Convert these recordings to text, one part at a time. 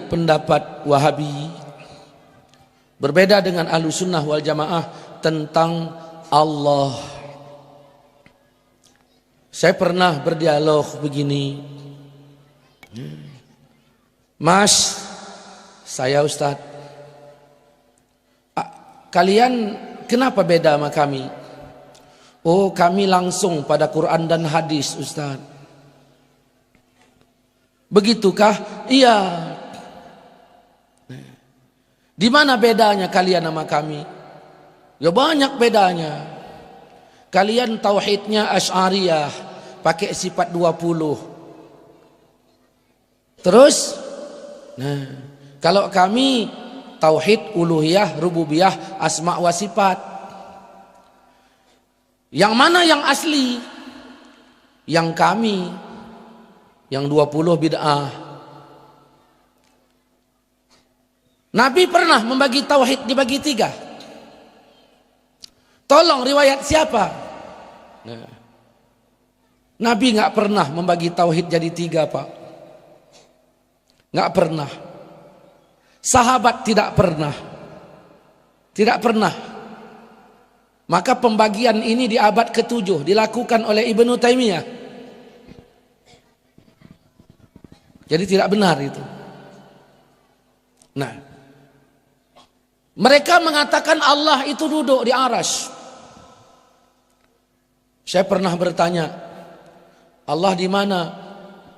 pendapat Wahabi berbeda dengan Ahlussunnah wal Jamaah tentang Allah. Saya pernah berdialog begini, Mas, saya Ustadz, kalian kenapa beda sama kami? Oh, kami langsung pada Quran dan hadis, Ustadz. Begitukah? Iya. Di mana bedanya kalian sama kami? Ya banyak bedanya. Kalian tauhidnya Asy'ariyah, pakai sifat 20. Terus, kalau kami tauhid uluhiyah, rububiyah, asma wa sifat. Yang mana yang asli? Yang kami, yang 20 bid'ah. Nabi pernah membagi tauhid dibagi 3. Tolong riwayat siapa? Nabi nggak pernah membagi tauhid jadi 3, Pak. Nggak pernah. Sahabat tidak pernah. Tidak pernah. Maka pembagian ini di abad ke-7 dilakukan oleh Ibnu Taimiyah. Jadi tidak benar itu. Nah, mereka mengatakan Allah itu duduk di arasy. Saya pernah bertanya, Allah di mana?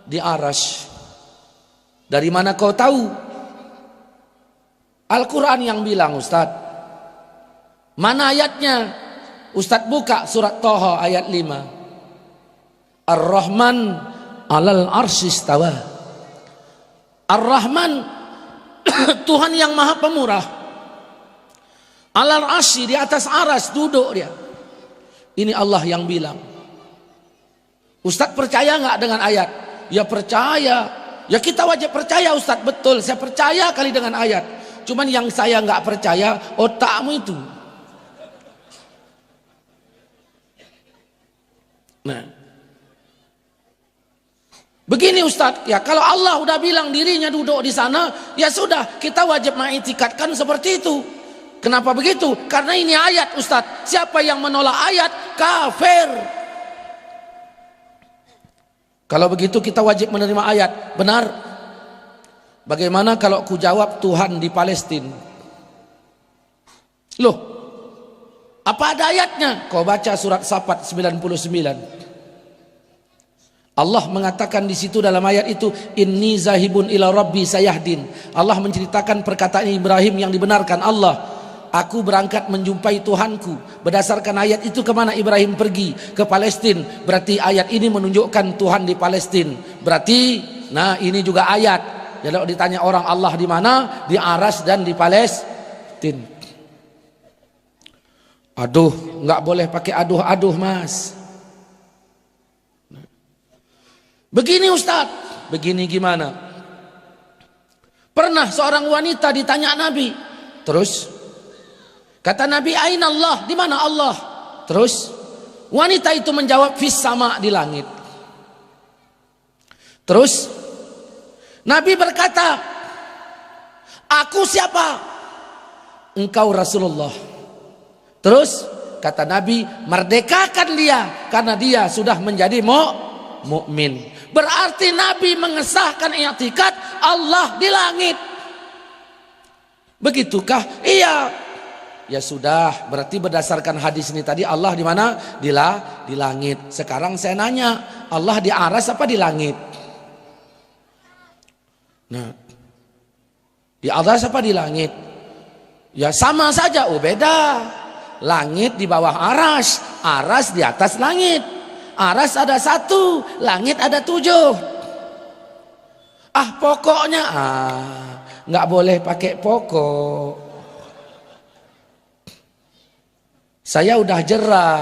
Di arasy. Dari mana kau tahu? Al-Quran yang bilang, Ustaz. Mana ayatnya? Ustaz buka surat Thaha ayat 5. Ar-Rahman 'alal arsy istawa. Ar-Rahman Tuhan yang Maha Pemurah. 'Alal arsy, di atas aras duduk dia. Ini Allah yang bilang. Ustaz percaya nggak dengan ayat? Ya percaya. Ya kita wajib percaya, Ustaz. Betul, saya percaya kali dengan ayat. Cuman yang saya nggak percaya otakmu itu. Nah, begini Ustaz, ya kalau Allah udah bilang dirinya duduk di sana, ya sudah kita wajib mengiktikadkan seperti itu. Kenapa begitu? Karena ini ayat, Ustaz. Siapa yang menolak ayat kafir. Kalau begitu kita wajib menerima ayat. Benar. Bagaimana kalau ku jawab Tuhan di Palestina? Loh, apa ada ayatnya? Kau baca surat Safat 99. Allah mengatakan di situ dalam ayat itu, inni zahibun ila rabbi sayahdin. Allah menceritakan perkataan Ibrahim yang dibenarkan Allah. Aku berangkat menjumpai Tuhanku. Berdasarkan ayat itu kemana Ibrahim pergi? Ke Palestina. Berarti ayat ini menunjukkan Tuhan di Palestina. Berarti, nah ini juga ayat. Jadi kalau ditanya orang Allah di mana? Di aras dan di Palestina. Aduh, nggak boleh pakai aduh-aduh, Mas. Begini Ustaz, begini gimana? Pernah seorang wanita ditanya Nabi, terus kata Nabi, aina Allah? Di mana Allah? Terus wanita itu menjawab, fis sama, di langit. Terus Nabi berkata, aku siapa? Engkau Rasulullah. Terus kata Nabi, merdekakan dia karena dia sudah menjadi mukmin. Berarti Nabi mengesahkan i'tikad Allah di langit. Begitukah? Iya. Ya sudah, berarti berdasarkan hadis ini tadi Allah di mana? Di langit. Sekarang saya nanya, Allah di aras apa di langit? Nah, di atas apa di langit? Ya sama saja, oh beda. Langit di bawah aras, aras di atas langit. Aras ada 1, langit ada 7. Pokoknya nggak boleh pakai pokok. Saya udah jerah,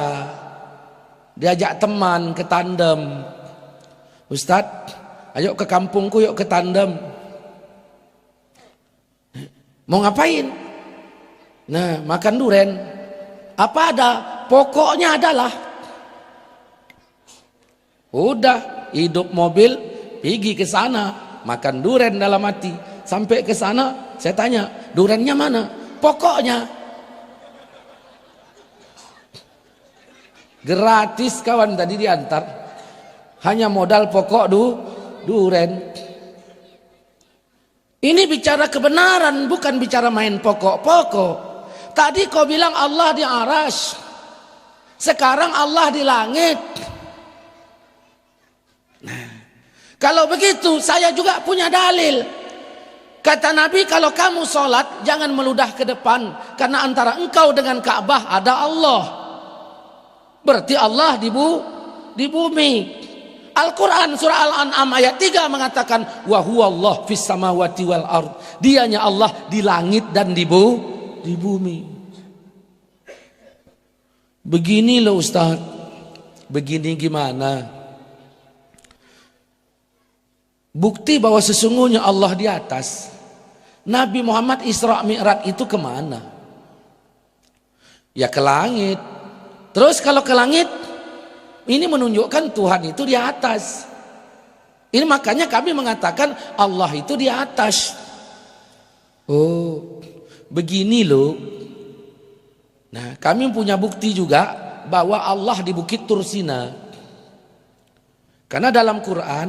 diajak teman ke tandem. Ustadz, ayo ke kampungku yuk ke tandem. Mau ngapain? Nah, makan duren. Apa ada? Pokoknya adalah. Udah, hidup mobil, pergi ke sana, makan duren dalam hati. Sampai ke sana, saya tanya, durennya mana? Pokoknya. Gratis kawan tadi diantar. Hanya modal pokok duren. Ini bicara kebenaran, bukan bicara main pokok-pokok. Tadi kau bilang Allah di arsy. Sekarang Allah di langit. Nah, kalau begitu saya juga punya dalil. Kata Nabi, kalau kamu sholat jangan meludah ke depan, karena antara engkau dengan Ka'bah ada Allah. Berarti Allah di bumi. Al-Quran surah Al-An'am ayat 3 mengatakan, wa huwallah fis samawati wal ard. Dianya Allah di langit dan di bumi. Begini loh Ustaz. Begini gimana? Bukti bahwa sesungguhnya Allah di atas. Nabi Muhammad Isra Mi'raj itu kemana? Ya ke langit. Terus kalau ke langit, ini menunjukkan Tuhan itu di atas. Ini makanya kami mengatakan Allah itu di atas. Oh, begini loh. Nah, kami punya bukti juga bahwa Allah di Bukit Tursina. Karena dalam Quran,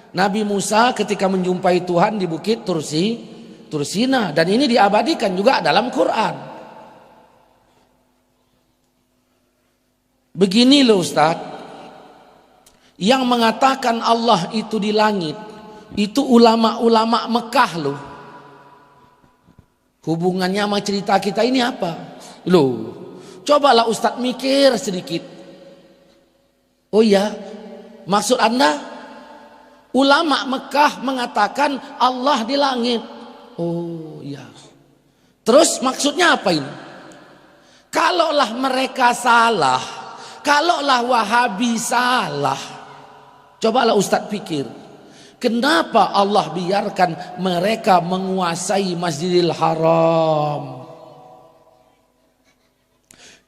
Nabi Musa ketika menjumpai Tuhan di Bukit Tursina, dan ini diabadikan juga dalam Quran. Begini loh Ustaz, yang mengatakan Allah itu di langit, itu ulama-ulama Mekah loh. Hubungannya sama cerita kita ini apa? Loh, cobalah Ustaz mikir sedikit. Oh iya, maksud Anda ulama Mekah mengatakan Allah di langit. Oh iya. Terus maksudnya apa ini? Kalaulah mereka salah, kalaulah Wahabi salah, cobalah Ustaz pikir, kenapa Allah biarkan mereka menguasai Masjidil Haram?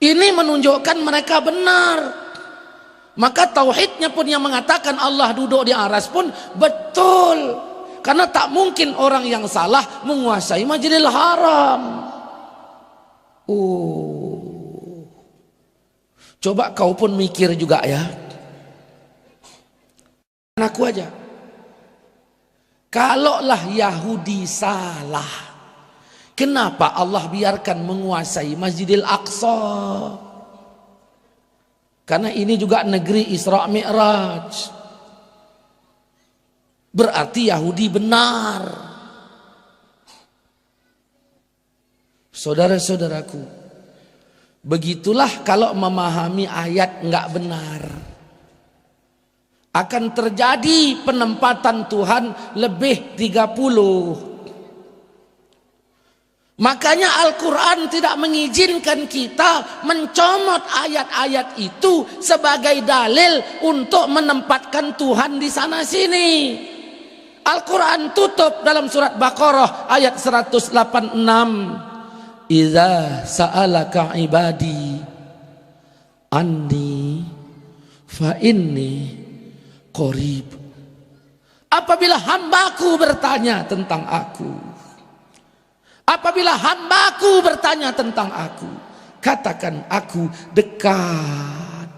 Ini menunjukkan mereka benar. Maka tauhidnya pun yang mengatakan Allah duduk di arsy pun betul. Karena tak mungkin orang yang salah menguasai Masjidil Haram. Oh. Coba kau pun mikir juga ya. Aku aja. Kalaulah Yahudi salah, kenapa Allah biarkan menguasai Masjidil Aqsa? Karena ini juga negeri Isra Mi'raj. Berarti Yahudi benar. Saudara-saudaraku, begitulah kalau memahami ayat enggak benar. Akan terjadi penempatan Tuhan lebih 30. Makanya Al-Quran tidak mengizinkan kita mencomot ayat-ayat itu sebagai dalil untuk menempatkan Tuhan di sana sini. Al-Quran tutup dalam surat Baqarah ayat 186. Idza sa'alaka ibadi anni fa inni qarib. Apabila hambaku bertanya tentang aku, apabila hambaku bertanya tentang aku, katakan aku dekat.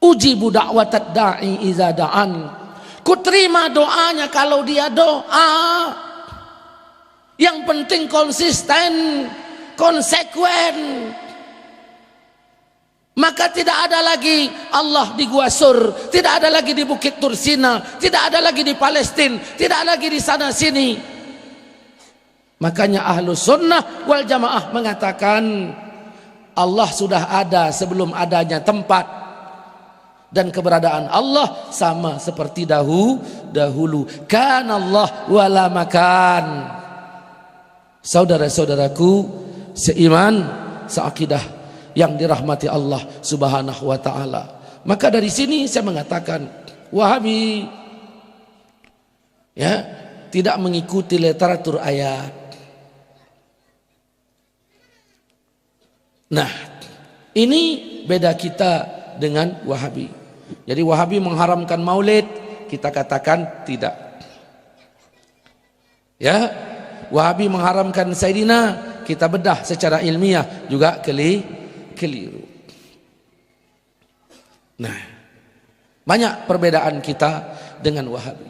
Ujibu da'watad da'i iza da'an. Kuterima doanya kalau dia doa. Yang penting konsisten, konsekuen. Maka tidak ada lagi Allah di Gua Sur, tidak ada lagi di Bukit Tursina, tidak ada lagi di Palestina, tidak lagi di sana sini. Makanya Ahlus Sunnah wal Jamaah mengatakan Allah sudah ada sebelum adanya tempat, dan keberadaan Allah sama seperti dahulu. Kana Allah wala makan. Saudara-saudaraku seiman, seakidah yang dirahmati Allah Subhanahu wa taala. Maka dari sini saya mengatakan Wahabi ya tidak mengikuti literatur ayat. Nah, ini beda kita dengan Wahabi. Jadi Wahabi mengharamkan maulid, kita katakan tidak. Ya, Wahabi mengharamkan Sayyidina, kita bedah secara ilmiah juga keliru. Nah, banyak perbedaan kita dengan Wahabi.